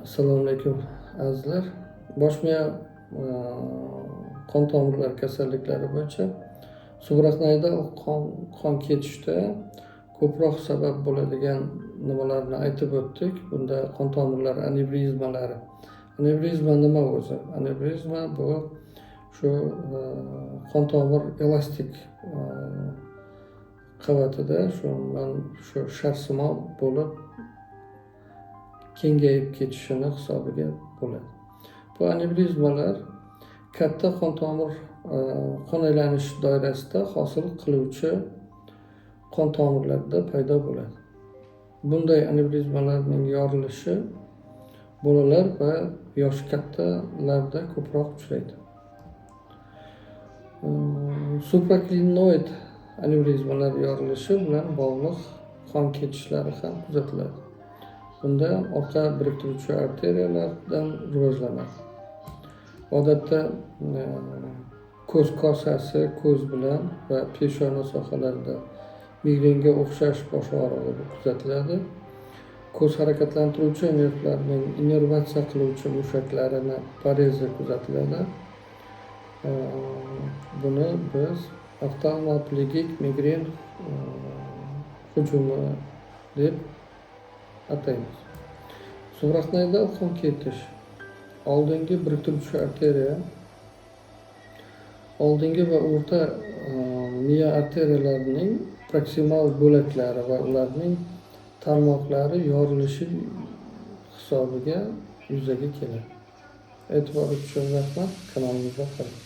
Assalomu alaykum azizlar. Bosh miya qon tomirlari kasalliklari bo'yicha suvraqnayda qon ketishda ko'proq sabab bo'ladigan nimalarni aytib o'tdik. Bunda qon tomirlari anevrizmalari. Anevrizma nima o'zi? Anevrizma bu shu qon tomir elastik qavatida shu sharsimon bo'lib kengayib ketishini hisobiga bo'ladi. Bu anevrizmalar katta qon tomir qon aylanish doirasida hosil qiluvchi qon tomirlarida paydo bo'ladi. Bunday anevrizmalarning yorilishi bolalar va yoshi kattalarda ko'proq uchraydi. Supraklinoid anevrizmalar yorilishi bilan bog'liq qon ketishlari ham kuzatiladi. Bunda orqa biriktiruvchi arteriyalardan rivojlanadi. Odatda ko'z kosasi, ko'z bilan va peshona sohalarida migrenga o'xshash bosh og'rig'i kuzatiladi. Ko'z harakatlantiruvchi nervlarning innervatsiya qiluvchi mushaklarini parezi kuzatiladi. Buni biz oftalmoplegik migren hujumi deb ataymiz. Suvraqnayda qon ketish oldingi biriktiruvchi arteriya, oldingi va o'rta miya arteriyalarining proksimal bo'laklari va ularning tarmoqlari yorilishi hisobiga yuzaga keladi. E'tiboringiz uchun rahmat. Kanalimizga qaring.